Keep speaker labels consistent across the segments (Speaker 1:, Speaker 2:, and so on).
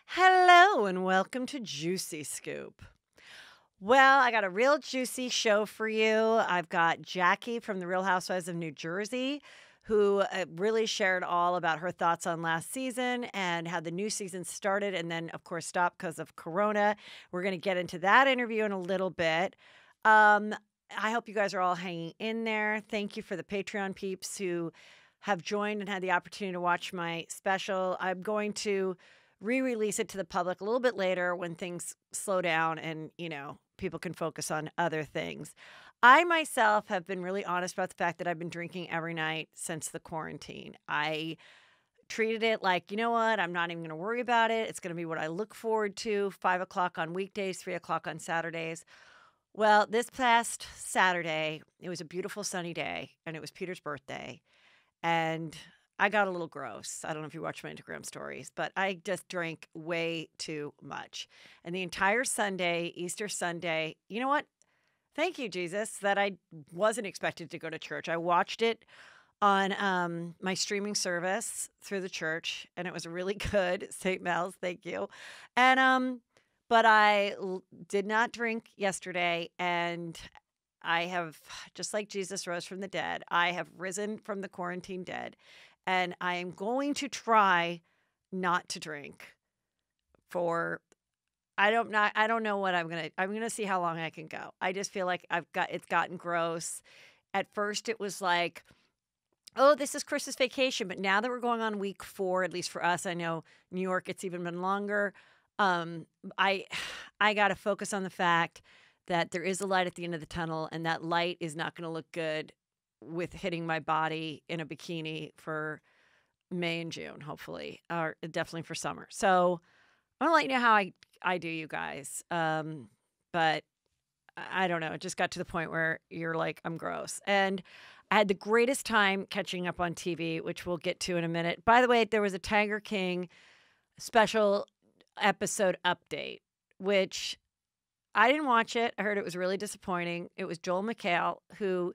Speaker 1: Hello and welcome to Juicy Scoop. Well, I got a real juicy show for you. I've got Jackie from the Real Housewives of New Jersey, who really shared all about her thoughts on last season and how the new season started and then, of course, stopped because of Corona. We're going to get into that interview in a little bit. I hope you guys are all hanging in there. Thank you for the Patreon peeps who have joined and had the opportunity to watch my special. I'm going to re-release it to the public a little bit later when things slow down and, people can focus on other things. I myself have been really honest about the fact that I've been drinking every night since the quarantine. I treated it like, you know what, I'm not even going to worry about it. It's going to be what I look forward to, 5 o'clock on weekdays, 3 o'clock on Saturdays. Well, this past Saturday, it was a beautiful sunny day, and it was Peter's birthday, and I got a little gross. I don't know if you watch my Instagram stories, but I just drank way too much. And the entire Sunday, Easter Sunday, you know what? Thank you, Jesus, that I wasn't expected to go to church. I watched it on my streaming service through the church, and it was really good. St. Mel's, thank you. And but I did not drink yesterday, and I have, just like Jesus rose from the dead, I have risen from the quarantine dead. And I am going to try not to drink for I don't know what I'm gonna see how long I can go. I just feel like it's gotten gross. At first it was like, oh, this is Christmas vacation, but now that we're going on week 4, at least for us, I know New York it's even been longer. I gotta focus on the fact that there is a light at the end of the tunnel, and that light is not gonna look good with hitting my body in a bikini for May and June, hopefully, or definitely for summer. So I'm gonna let you know how I do, you guys. But I don't know. It just got to the point where you're like, I'm gross. And I had the greatest time catching up on TV, which we'll get to in a minute. By the way, there was a Tiger King special episode update, which I didn't watch it. I heard it was really disappointing. It was Joel McHale, who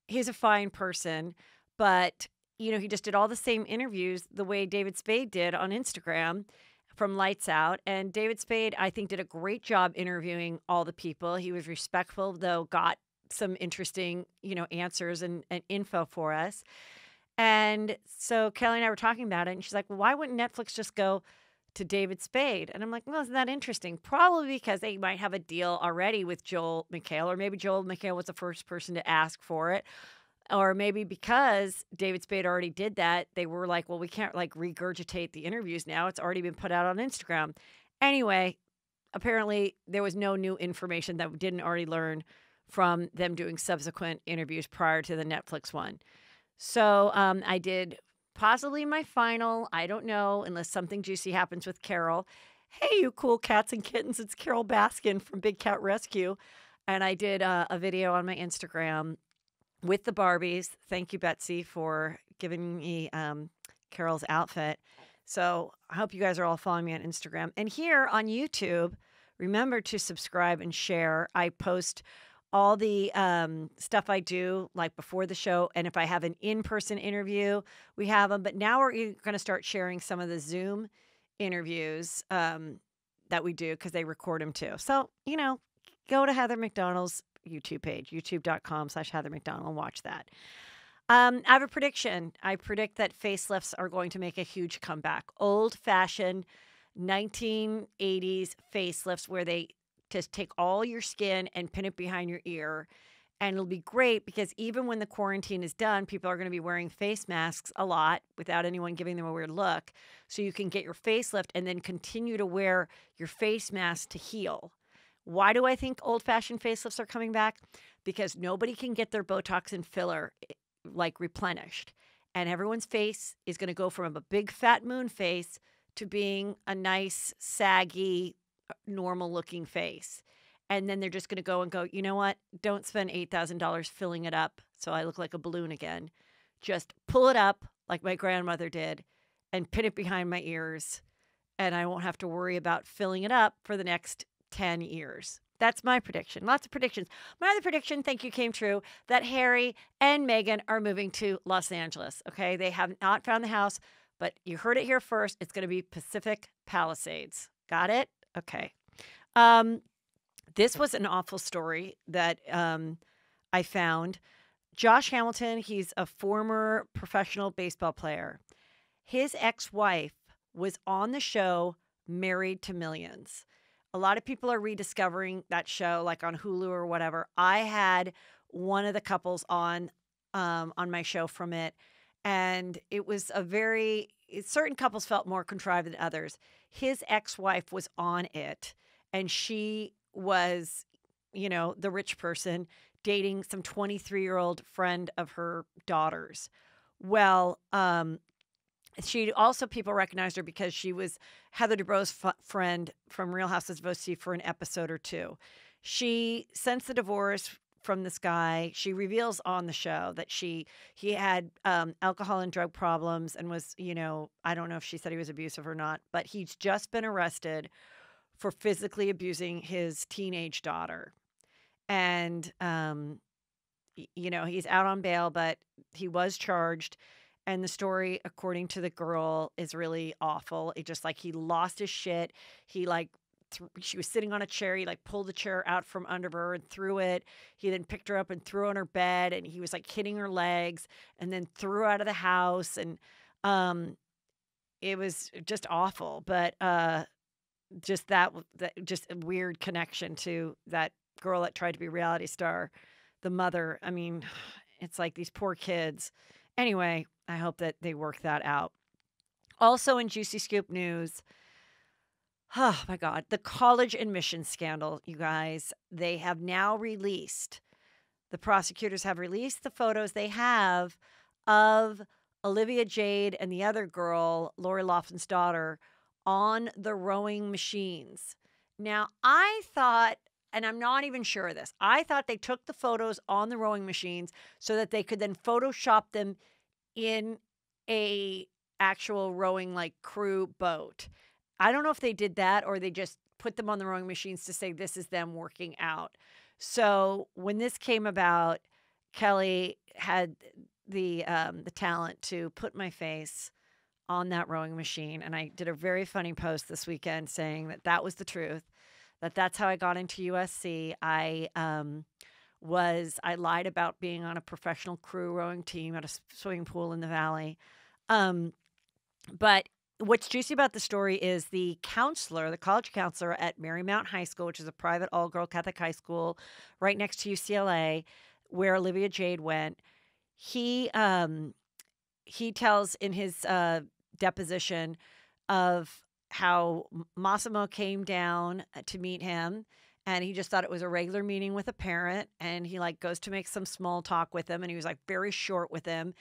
Speaker 1: he's a fine person, but, he just did all the same interviews the way David Spade did on Instagram from Lights Out. And David Spade, I think, did a great job interviewing all the people. He was respectful, though, got some interesting, answers and info for us. And so Kelly and I were talking about it, and she's like, well, why wouldn't Netflix just go to David Spade? And I'm like, well, isn't that interesting? Probably because they might have a deal already with Joel McHale, or maybe Joel McHale was the first person to ask for it. Or maybe because David Spade already did that, they were like, well, we can't regurgitate the interviews now. It's already been put out on Instagram. Anyway, apparently there was no new information that we didn't already learn from them doing subsequent interviews prior to the Netflix one. So I did possibly my final, I don't know, unless something juicy happens with Carol. Hey, you cool cats and kittens, it's Carol Baskin from Big Cat Rescue. And I did a video on my Instagram with the Barbies. Thank you, Betsy, for giving me Carol's outfit. So I hope you guys are all following me on Instagram. And here on YouTube, remember to subscribe and share. I post all the stuff I do like before the show. And if I have an in-person interview, we have them. But now we're going to start sharing some of the Zoom interviews that we do because they record them too. So, go to Heather McDonald's YouTube page, youtube.com/Heather McDonald, and watch that. I have a prediction. I predict that facelifts are going to make a huge comeback. Old-fashioned 1980s facelifts where they just take all your skin and pin it behind your ear. And it'll be great because even when the quarantine is done, people are going to be wearing face masks a lot without anyone giving them a weird look. So you can get your facelift and then continue to wear your face mask to heal. Why do I think old-fashioned facelifts are coming back? Because nobody can get their Botox and filler replenished. And everyone's face is going to go from a big fat moon face to being a nice, saggy, normal-looking face. And then they're just going to go, you know what? Don't spend $8,000 filling it up so I look like a balloon again. Just pull it up like my grandmother did and pin it behind my ears. And I won't have to worry about filling it up for the next 10 years. That's my prediction. Lots of predictions. My other prediction, thank you, came true, that Harry and Meghan are moving to Los Angeles. Okay. They have not found the house But you heard it here first. It's going to be Pacific Palisades. Got it? Okay. This was an awful story that I found. Josh Hamilton, he's a former professional baseball player. His ex-wife was on the show Married to Millions. A lot of people are rediscovering that show, like on Hulu or whatever. I had one of the couples on my show from it, and it was certain couples felt more contrived than others. His ex-wife was on it, and she was, the rich person dating some 23-year-old friend of her daughter's. Well, she also, people recognized her because she was Heather Dubrow's friend from Real Housewives of OC for an episode or two. She, since the divorce from this guy, she reveals on the show that he had alcohol and drug problems and was, I don't know if she said he was abusive or not, but he's just been arrested for physically abusing his teenage daughter. And, he's out on bail, but he was charged. And the story, according to the girl, is really awful. It just he lost his shit. He she was sitting on a chair. He pulled the chair out from under her and threw it. He then picked her up and threw her on her bed. And he was hitting her legs and then threw her out of the house. And it was just awful. But just just a weird connection to that girl that tried to be a reality star. The mother, I mean, it's these poor kids. Anyway, I hope that they work that out. Also in Juicy Scoop news, oh my God, the college admissions scandal, you guys. They have now released, the prosecutors have released the photos they have of Olivia Jade and the other girl, Lori Loughlin's daughter, on the rowing machines. Now, I thought, and I'm not even sure of this, I thought they took the photos on the rowing machines so that they could then Photoshop them in a actual rowing crew boat. I don't know if they did that or they just put them on the rowing machines to say this is them working out. So when this came about, Kelly had the talent to put my face on that rowing machine, and I did a very funny post this weekend saying that was the truth. That's how I got into USC. I lied about being on a professional crew rowing team at a swimming pool in the valley. But what's juicy about the story is the college counselor at Marymount High School, which is a private all-girl Catholic high school right next to UCLA, where Olivia Jade went. He tells in his deposition of how Massimo came down to meet him, and he just thought it was a regular meeting with a parent, and he goes to make some small talk with him, and he was very short with him,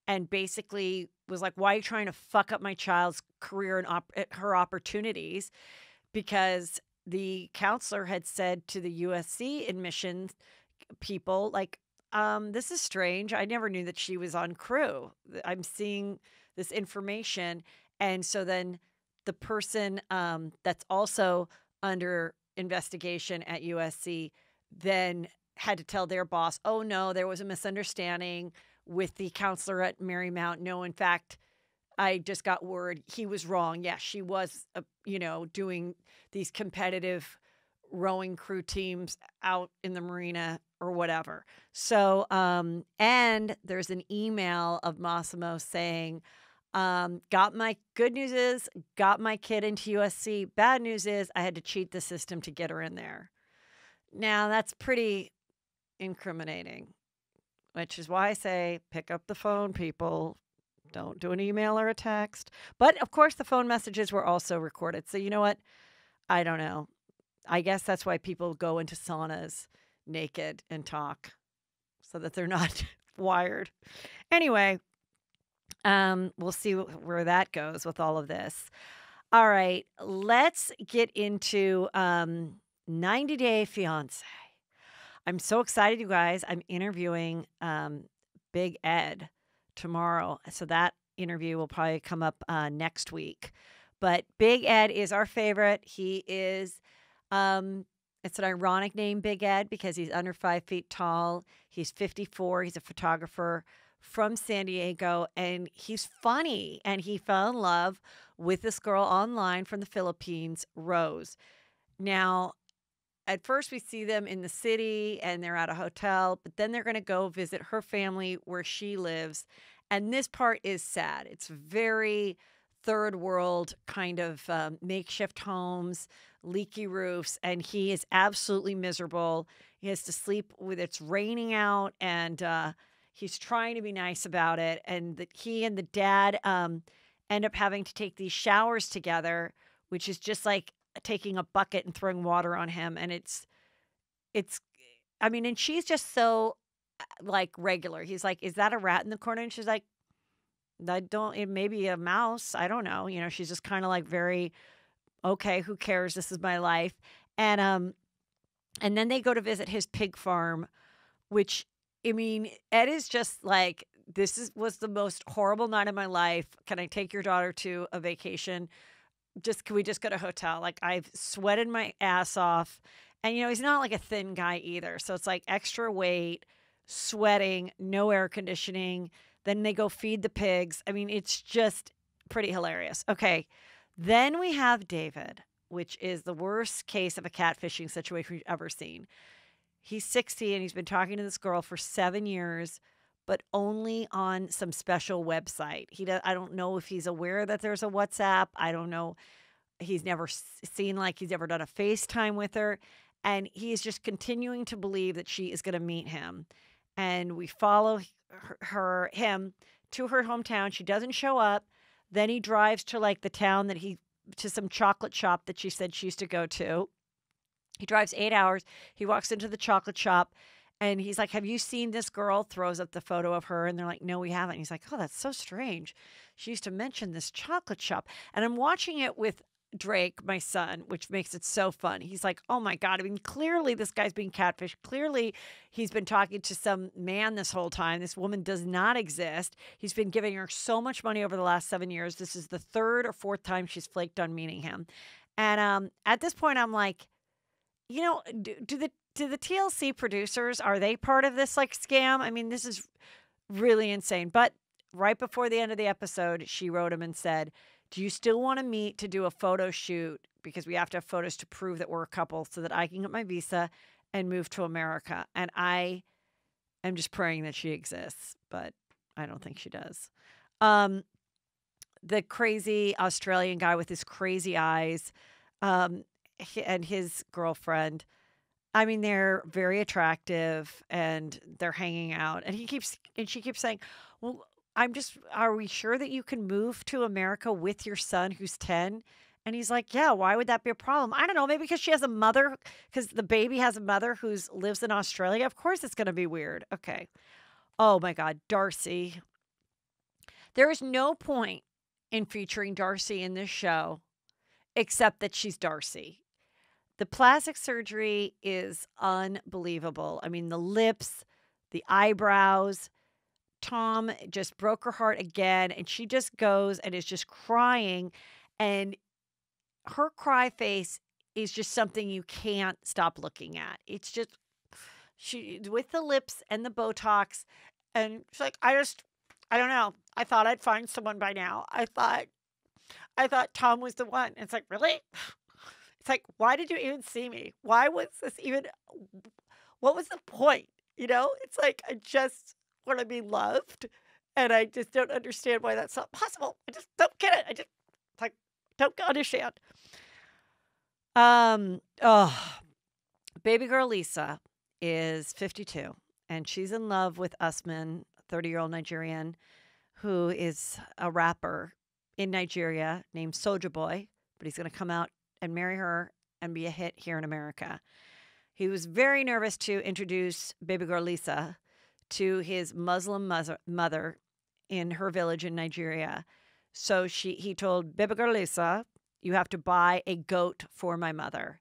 Speaker 1: and basically was why are you trying to fuck up my child's career and her opportunities? Because the counselor had said to the USC admissions people, this is strange. I never knew that she was on crew. I'm seeing this information. And so then the person that's also under investigation at USC then had to tell their boss, oh, no, there was a misunderstanding with the counselor at Marymount. No, in fact, I just got word he was wrong. Yeah, she was, doing these competitive rowing crew teams out in the marina or whatever. So, and there's an email of Massimo saying, good news is, got my kid into USC. Bad news is I had to cheat the system to get her in there. Now, that's pretty incriminating, which is why I say pick up the phone, people. Don't do an email or a text. But, of course, the phone messages were also recorded. So, you know what? I don't know. I guess that's why people go into saunas naked and talk so that they're not wired. Anyway, we'll see where that goes with all of this. All right, let's get into 90 Day Fiancé. I'm so excited, you guys. I'm interviewing Big Ed tomorrow. So that interview will probably come up next week. But Big Ed is our favorite. He is, it's an ironic name, Big Ed, because he's under 5 feet tall. He's 54. He's a photographer from San Diego, and he's funny. And he fell in love with this girl online from the Philippines, Rose. Now, at first, we see them in the city and they're at a hotel, but then they're going to go visit her family where she lives. And this part is sad. It's very third world kind of makeshift homes, leaky roofs, and he is absolutely miserable. He has to sleep with it's raining out, and he's trying to be nice about it. And he and the dad end up having to take these showers together, which is just like taking a bucket and throwing water on him. And it's I mean, and she's just so like regular. He's like, is that a rat in the corner? And she's like, I don't, it may be a mouse. I don't know. You know, she's just kind of like very, okay, who cares? This is my life. And then they go to visit his pig farm, which, I mean, Ed is just like, was the most horrible night of my life. Can I take your daughter to a vacation? Can we just go to a hotel? Like, I've sweated my ass off. And, you know, he's not like a thin guy either. So it's like extra weight, sweating, no air conditioning. Then they go feed the pigs. I mean, it's just pretty hilarious. Okay. Then we have David, which is the worst case of a catfishing situation we've ever seen. He's 60 and he's been talking to this girl for 7 years, but only on some special website. I don't know if he's aware that there's a WhatsApp. I don't know. He's never seen like he's ever done a FaceTime with her. And he's just continuing to believe that she is going to meet him. And we follow him to her hometown. She doesn't show up. Then he drives to like the town to some chocolate shop that she said she used to go to. He drives 8 hours. He walks into the chocolate shop and he's like, have you seen this girl? Throws up the photo of her. And they're like, no, we haven't. And he's like, oh, that's so strange. She used to mention this chocolate shop. And I'm watching it with Drake, my son, which makes it so fun. He's like, oh my God. I mean, clearly this guy's being catfished. Clearly he's been talking to some man this whole time. This woman does not exist. He's been giving her so much money over the last 7 years. This is the third or fourth time she's flaked on meeting him. And at this point, I'm like, you know, do the TLC producers, are they part of this like scam? I mean, this is really insane. But right before the end of the episode, she wrote him and said, do you still want to meet to do a photo shoot? Because we have to have photos to prove that we're a couple so that I can get my visa and move to America. And I am just praying that she exists, but I don't think she does. The crazy Australian guy with his crazy eyes, and his girlfriend, I mean, they're very attractive and they're hanging out. And she keeps saying, well, are we sure that you can move to America with your son who's 10? And he's like, yeah, why would that be a problem? I don't know, maybe because she has a mother, because the baby has a mother who lives in Australia. Of course it's going to be weird. Okay. Oh my God, Darcy. There is no point in featuring Darcy in this show except that she's Darcy. The plastic surgery is unbelievable. I mean, the lips, the eyebrows. Tom just broke her heart again, and she just goes and is just crying. And her cry face is just something you can't stop looking at. It's just, she, with the lips and the Botox, and she's like, I don't know. I thought I'd find someone by now. I thought Tom was the one. And it's like, really? It's like, why did you even see me? Why was this even, what was the point? You know, it's like, I just want to be loved. And I just don't understand why that's not possible. I just don't get it. I just like don't understand. Baby girl Lisa is 52 and she's in love with Usman, 30-year-old Nigerian, who is a rapper in Nigeria named Soulja Boy, but he's going to come out and marry her and be a hit here in America. He was very nervous to introduce baby girl Lisa to his Muslim mother in her village in Nigeria. So he told baby girl Lisa, you have to buy a goat for my mother.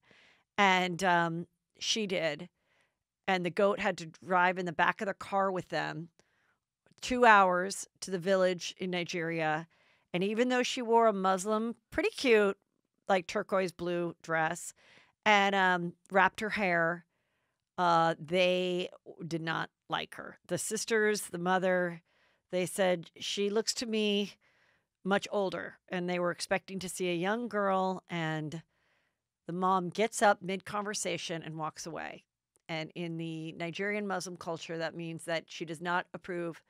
Speaker 1: And she did. And the goat had to drive in the back of the car with them 2 hours to the village in Nigeria. And even though she wore a Muslim, pretty cute, like turquoise blue dress and wrapped her hair, they did not like her. The sisters, the mother, They said, she looks to me much older, and they were expecting to see a young girl, and the mom gets up mid-conversation and walks away. And in the Nigerian Muslim culture, that means that she does not approve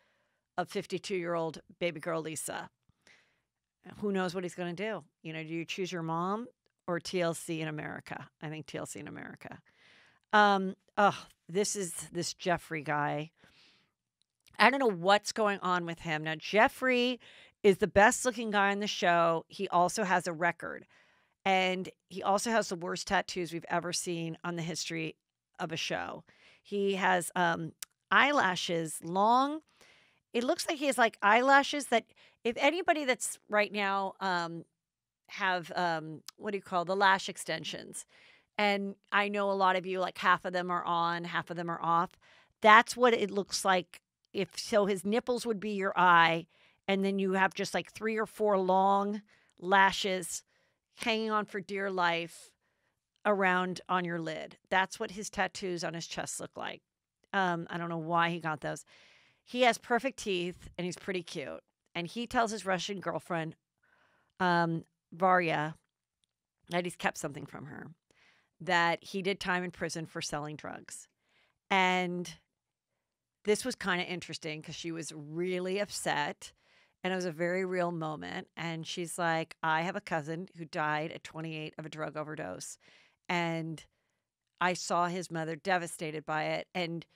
Speaker 1: of 52-year-old baby girl Lisa. Who knows what he's going to do? You know, do you choose your mom or TLC in America? I think TLC in America. This Jeffrey guy. I don't know what's going on with him. Now, Jeffrey is the best looking guy on the show. He also has a record, and he also has the worst tattoos we've ever seen on the history of a show. He has eyelashes long. It looks like he has like eyelashes that, if anybody that's right now have what do you call the lash extensions, and I know a lot of you, like half of them are on, half of them are off. That's what it looks like. If so, his nipples would be your eye, and then you have just like 3 or 4 long lashes hanging on for dear life around on your lid. That's what his tattoos on his chest look like. I don't know why he got those. He has perfect teeth, and he's pretty cute. And he tells his Russian girlfriend, Varya, that he's kept something from her, that he did time in prison for selling drugs. And this was kind of interesting because she was really upset, and it was a very real moment. And she's like, I have a cousin who died at 28 of a drug overdose, and I saw his mother devastated by it. And,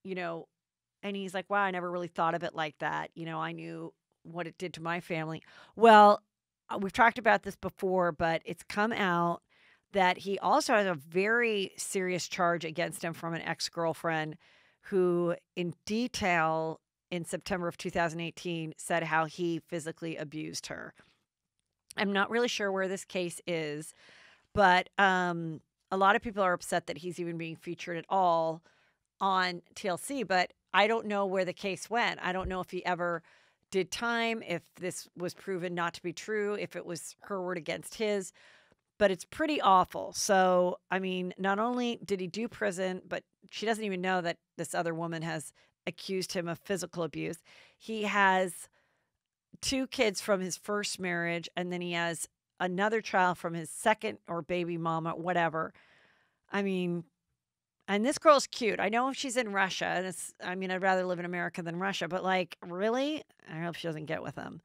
Speaker 1: you know, and he's like, wow, I never really thought of it like that. You know, I knew what it did to my family. Well, we've talked about this before, but it's come out that he also has a very serious charge against him from an ex-girlfriend who, in detail, in September of 2018, said how he physically abused her. I'm not really sure where this case is, but a lot of people are upset that he's even being featured at all on TLC, but I don't know where the case went. I don't know if he ever did time, if this was proven not to be true, if it was her word against his, but it's pretty awful. So, I mean, not only did he do prison, but she doesn't even know that this other woman has accused him of physical abuse. He has 2 kids from his first marriage, and then he has another child from his second or baby mama, whatever. I mean, and this girl's cute. I know if she's in Russia, and I'd rather live in America than Russia, but like, really? I hope she doesn't get with him.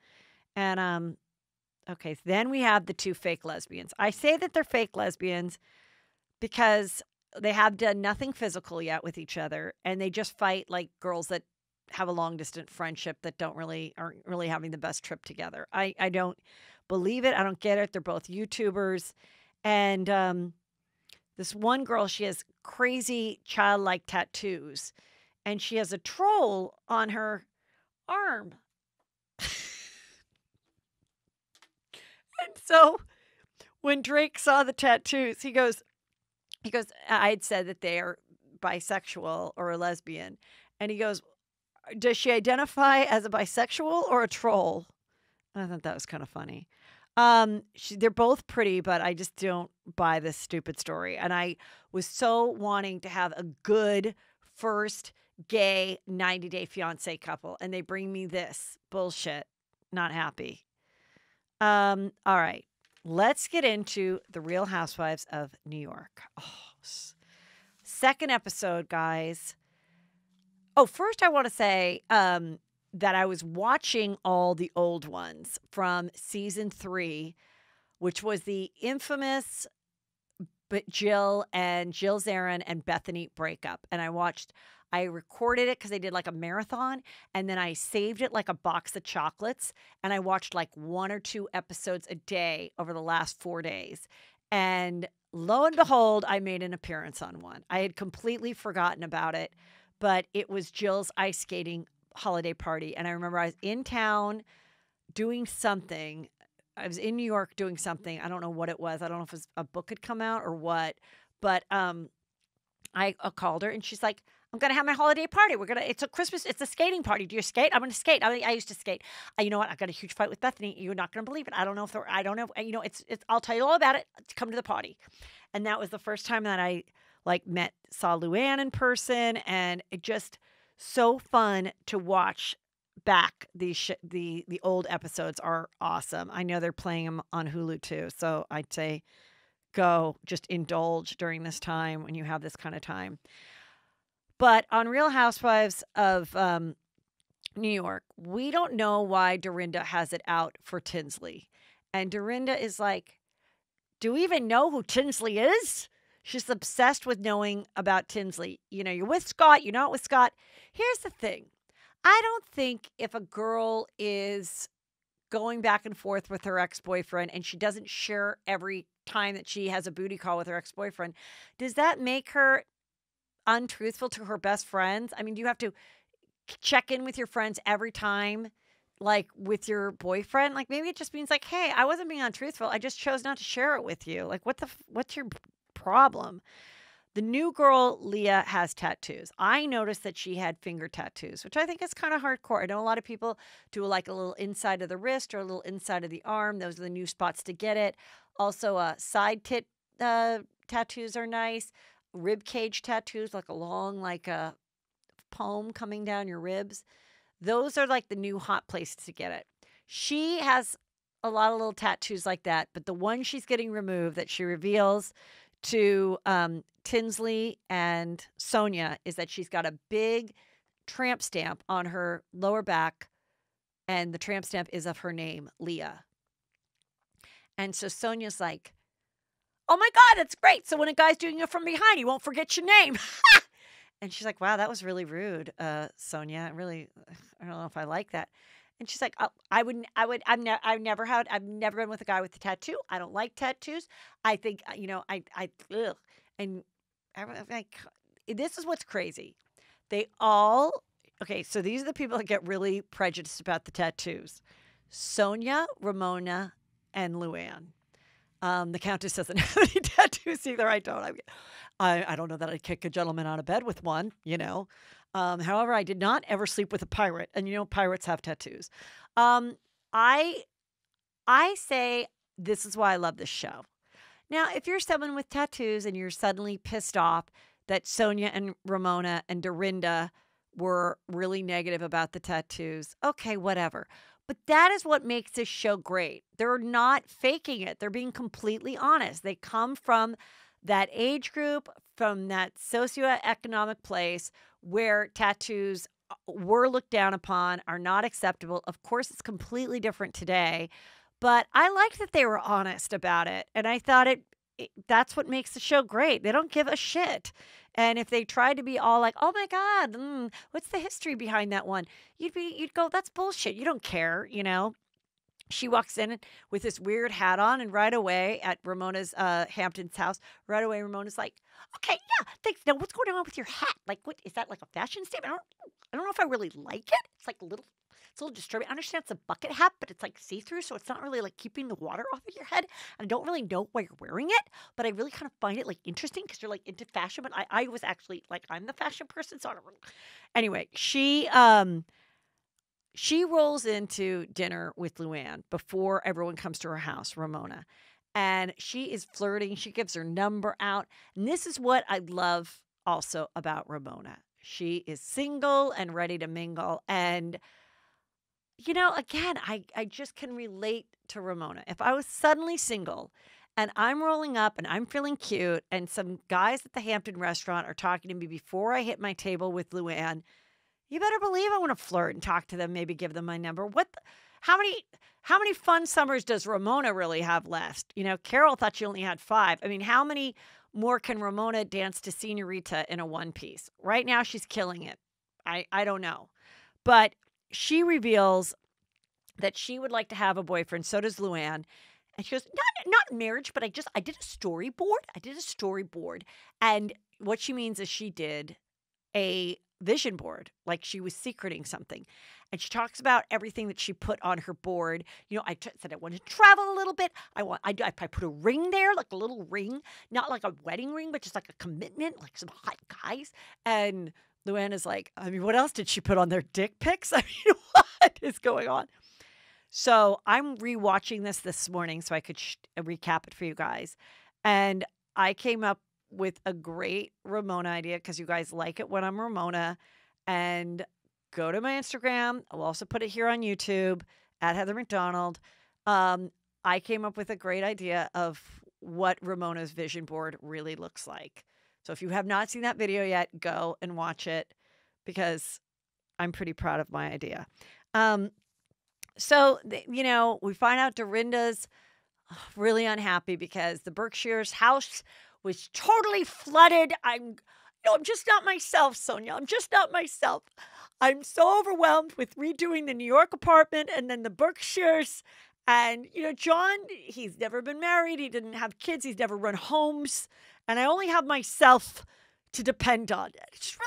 Speaker 1: And, okay, so then we have the 2 fake lesbians. I say that they're fake lesbians because they have done nothing physical yet with each other, and they just fight like girls that have a long distance friendship that aren't really having the best trip together. I don't believe it. I don't get it. They're both YouTubers. And this one girl, she has crazy childlike tattoos, and she has a troll on her arm. And so when Drake saw the tattoos, he goes, I had said that they are bisexual or a lesbian. And he goes, does she identify as a bisexual or a troll? I thought that was kind of funny. They're both pretty, but I just don't buy this stupid story. And I was so wanting to have a good first gay 90-day fiancé couple, and they bring me this bullshit. Not happy. All right. Let's get into the Real Housewives of New York. Oh, second episode, guys. Oh, first I want to say that I was watching all the old ones from season 3, which was the infamous Jill Zarin and Bethany breakup. And I recorded it because they did like a marathon, and then I saved it like a box of chocolates, and I watched like 1 or 2 episodes a day over the last 4 days. And lo and behold, I made an appearance on one. I had completely forgotten about it, but it was Jill's ice skating holiday party. And I remember I was in town doing something. I was in New York doing something. I don't know what it was. I don't know if it was a book had come out or what, but I called her, and she's like, I'm going to have my holiday party. It's a Christmas, it's a skating party. Do you skate? I'm going to skate. I used to skate. You know what? I got a huge fight with Bethany. You're not going to believe it. I don't know, I'll tell you all about it. Come to the party. And that was the first time that I saw Luann in person, and it just so fun to watch back. The old episodes are awesome. I know they're playing them on Hulu too, so I'd say go just indulge during this time when you have this kind of time. But on Real Housewives of New York, we don't know why Dorinda has it out for Tinsley. And Dorinda is like, do we even know who Tinsley is? She's obsessed with knowing about Tinsley. You know, you're with Scott, you're not with Scott. Here's the thing. I don't think if a girl is going back and forth with her ex-boyfriend and she doesn't share every time that she has a booty call with her ex-boyfriend, does that make her untruthful to her best friends? I mean, do you have to check in with your friends every time, like with your boyfriend? Like maybe it just means like, hey, I wasn't being untruthful. I just chose not to share it with you. Like what's your problem? The new girl, Leah, has tattoos. I noticed that she had finger tattoos, which I think is kind of hardcore. I know a lot of people do like a little inside of the wrist or a little inside of the arm. Those are the new spots to get it. Also, side tit tattoos are nice. Rib cage tattoos, like a long, like a poem coming down your ribs. Those are like the new hot places to get it. She has a lot of little tattoos like that, but the one she's getting removed that she reveals to Tinsley and Sonia is that she's got a big tramp stamp on her lower back, and the tramp stamp is of her name, Leah. And so Sonia's like, oh my God, that's great. So when a guy's doing it from behind, he won't forget your name. And she's like, wow, that was really rude, Sonia. Really, I don't know if I like that. And she's like, oh, I've never been with a guy with a tattoo. I don't like tattoos. I think, ugh. And I'm like, this is what's crazy. Okay, so these are the people that get really prejudiced about the tattoos. Sonia, Ramona, and Luann. The Countess doesn't have any tattoos either. I don't. I don't know that I'd kick a gentleman out of bed with one, you know. However, I did not ever sleep with a pirate, and you know pirates have tattoos. I say this is why I love this show. Now, if you're someone with tattoos and you're suddenly pissed off that Sonia and Ramona and Dorinda were really negative about the tattoos, okay, whatever. But that is what makes this show great. They're not faking it. They're being completely honest. They come from that age group, from that socioeconomic place where tattoos were looked down upon, are not acceptable. Of course, it's completely different today, but I liked that they were honest about it. And I thought that's what makes the show great. They don't give a shit. And if they tried to be all like, oh my God, what's the history behind that one? You'd go, that's bullshit. You don't care, you know? She walks in with this weird hat on, and right away at Ramona's Hampton's house, right away Ramona's like, okay, yeah, thanks. Now, what's going on with your hat? Like, what is that? Like a fashion statement? I don't know if I really like it. It's like it's a little disturbing. I understand it's a bucket hat, but it's like see-through, so it's not really like keeping the water off of your head. And I don't really know why you're wearing it, but I really kind of find it like interesting because you're like into fashion. But I was actually like, I'm the fashion person, so I don't. Anyway, she rolls into dinner with Luann before everyone comes to her house, Ramona. And she is flirting. She gives her number out. And this is what I love also about Ramona. She is single and ready to mingle. And, you know, again, I just can relate to Ramona. If I was suddenly single and I'm rolling up and I'm feeling cute and some guys at the Hampton restaurant are talking to me before I hit my table with Luann, you better believe I want to flirt and talk to them, maybe give them my number. How many fun summers does Ramona really have left? You know, Carol thought she only had 5. I mean, how many more can Ramona dance to Senorita in a one piece? Right now, she's killing it. I don't know. But she reveals that she would like to have a boyfriend. So does Luann. And she goes, not marriage, but I did a storyboard. And what she means is she did a vision board, like she was secreting something. And she talks about everything that she put on her board. You know, said I wanted to travel a little bit. I put a ring there, like a little ring, not like a wedding ring, but just like a commitment, like some hot guys. And Luann is like, I mean, what else did she put on their dick pics? I mean, what is going on? So I'm rewatching this morning so I could recap it for you guys. And I came up with a great Ramona idea because you guys like it when I'm Ramona. And go to my Instagram. I'll also put it here on YouTube at Heather McDonald. I came up with a great idea of what Ramona's vision board really looks like. So if you have not seen that video yet, go and watch it because I'm pretty proud of my idea. So, we find out Dorinda's really unhappy because the Berkshire's house was totally flooded. I'm just not myself, Sonia. I'm just not myself. I'm so overwhelmed with redoing the New York apartment and then the Berkshires. And, John, he's never been married. He didn't have kids. He's never run homes. And I only have myself to depend on. It's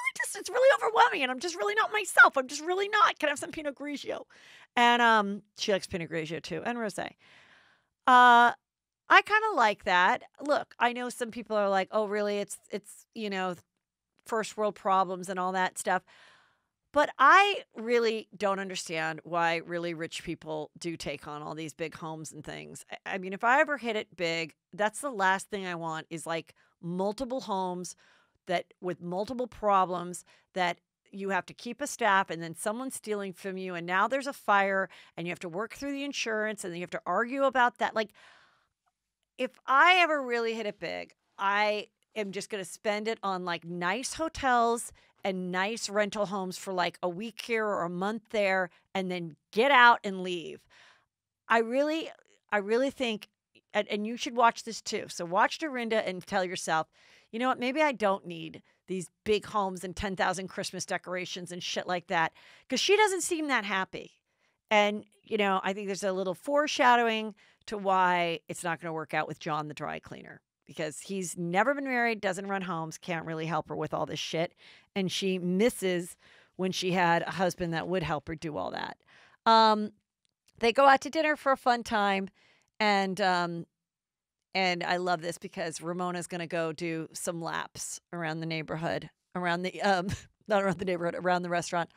Speaker 1: really overwhelming. And I'm just really not myself. I'm just really not. Can I have some Pinot Grigio? And she likes Pinot Grigio too, and rosé. I kind of like that. Look, I know some people are like, oh, really? It's first world problems and all that stuff. But I really don't understand why really rich people do take on all these big homes and things. I mean, if I ever hit it big, that's the last thing I want is like multiple homes that with multiple problems that you have to keep a staff and then someone's stealing from you and now there's a fire and you have to work through the insurance and then you have to argue about that. Like, if I ever really hit it big, I am just going to spend it on like nice hotels and nice rental homes for like a week here or a month there and then get out and leave. I really think, and you should watch this too. So watch Dorinda and tell yourself, you know what, maybe I don't need these big homes and 10,000 Christmas decorations and shit like that because she doesn't seem that happy. And, I think there's a little foreshadowing to why it's not going to work out with John, the dry cleaner, because he's never been married, doesn't run homes, can't really help her with all this shit. And she misses when she had a husband that would help her do all that. They go out to dinner for a fun time. And I love this because Ramona's going to go do some laps around the neighborhood, around the, not around the neighborhood, around the restaurant,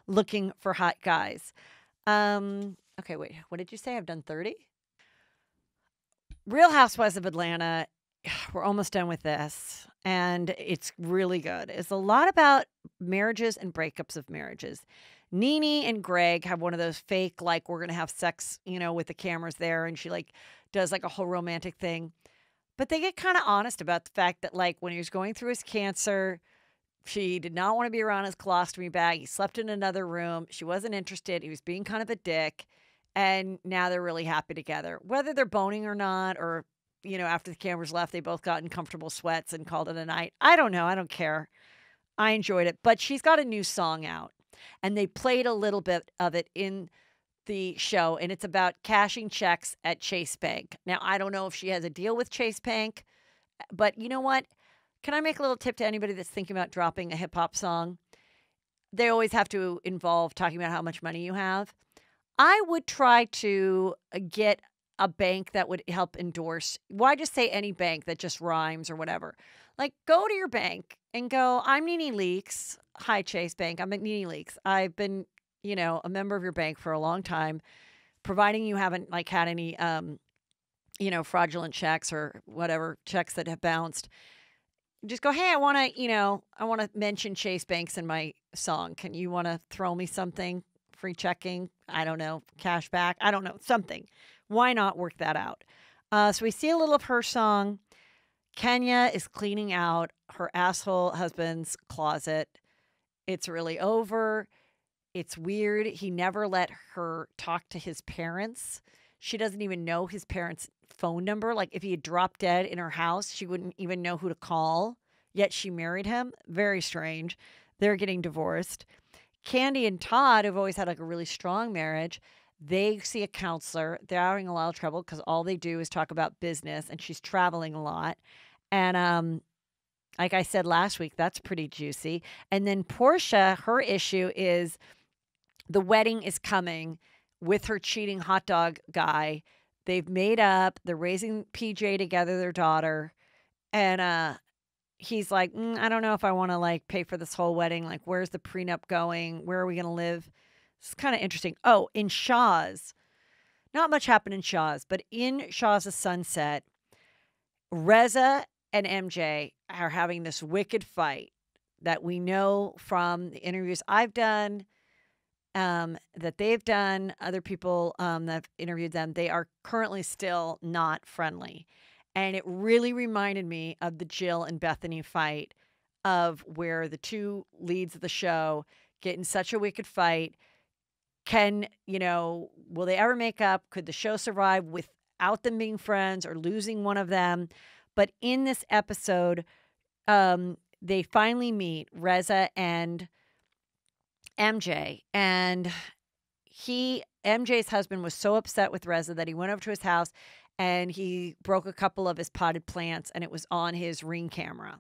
Speaker 1: looking for hot guys. Okay, wait, what did you say? I've done 30? Real Housewives of Atlanta. We're almost done with this, and it's really good. It's a lot about marriages and breakups of marriages. Nene and Greg have one of those fake, like, we're going to have sex, with the cameras there, and she, like, does, like, a whole romantic thing. But they get kind of honest about the fact that, like, when he was going through his cancer, she did not want to be around his colostomy bag. He slept in another room. She wasn't interested. He was being kind of a dick. And now they're really happy together. Whether they're boning or not, or, after the cameras left, they both got in comfortable sweats and called it a night. I don't know. I don't care. I enjoyed it. But she's got a new song out. And they played a little bit of it in the show. And it's about cashing checks at Chase Bank. Now, I don't know if she has a deal with Chase Bank. But you know what? Can I make a little tip to anybody that's thinking about dropping a hip-hop song? They always have to involve talking about how much money you have. I would try to get a bank that would help endorse. Why just say any bank that just rhymes or whatever? Like, go to your bank and go, I'm Nene Leakes. Hi, Chase Bank. I'm Nene Leakes. I've been, a member of your bank for a long time, providing you haven't, like, had any, fraudulent checks or whatever, checks that have bounced. Just go, hey, I want to mention Chase Banks in my song. You want to throw me something? Free checking, I don't know, cash back, I don't know, something. Why not work that out? So we see a little of her song. Kenya is cleaning out her asshole husband's closet. It's really over. It's weird. He never let her talk to his parents. She doesn't even know his parents' phone number. Like, if he had dropped dead in her house, she wouldn't even know who to call. Yet she married him. Very strange. They're getting divorced. Candy and Todd, who've always had like a really strong marriage, they see a counselor. They're having a lot of trouble because all they do is talk about business, and she's traveling a lot. And like I said last week, that's pretty juicy. And then Portia, her issue is the wedding is coming with her cheating hot dog guy. They've made up. They're raising PJ together, their daughter. And he's like, I don't know if I want to like pay for this whole wedding. Like, where's the prenup going? Where are we going to live? It's kind of interesting. Oh, in Shahs, not much happened in Shahs, but in Shahs' Sunset, Reza and MJ are having this wicked fight that we know from the interviews I've done. that they've done, other people that have interviewed them, they are currently still not friendly. And it really reminded me of the Jill and Bethany fight, of where the two leads of the show get in such a wicked fight. Will they ever make up? Could the show survive without them being friends or losing one of them? But in this episode, they finally meet, Reza and MJ. And MJ's husband was so upset with Reza that he went over to his house and he broke a couple of his potted plants, and it was on his Ring camera.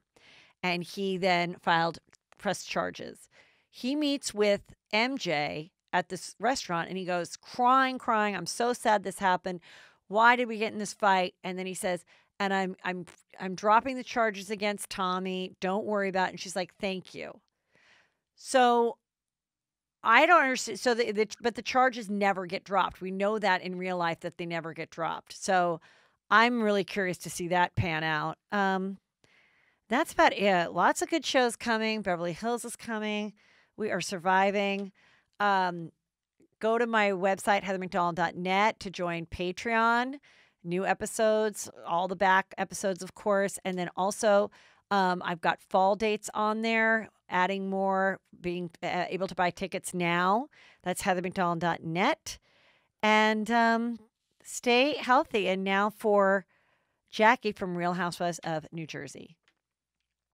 Speaker 1: And he then pressed charges. He meets with MJ at this restaurant and he goes crying, I'm so sad this happened. Why did we get in this fight? And then he says, and I'm dropping the charges against Tommy. Don't worry about it. And she's like, thank you. So I don't understand. So but the charges never get dropped. We know that in real life, that they never get dropped. So I'm really curious to see that pan out. That's about it. Lots of good shows coming. Beverly Hills is coming. We are surviving. Go to my website, heathermcdonald.net, to join Patreon. New episodes, all the back episodes, of course. And then also, I've got fall dates on there, adding more, being able to buy tickets now. That's heathermcdonald.net. And stay healthy. And now for Jackie from Real Housewives of New Jersey.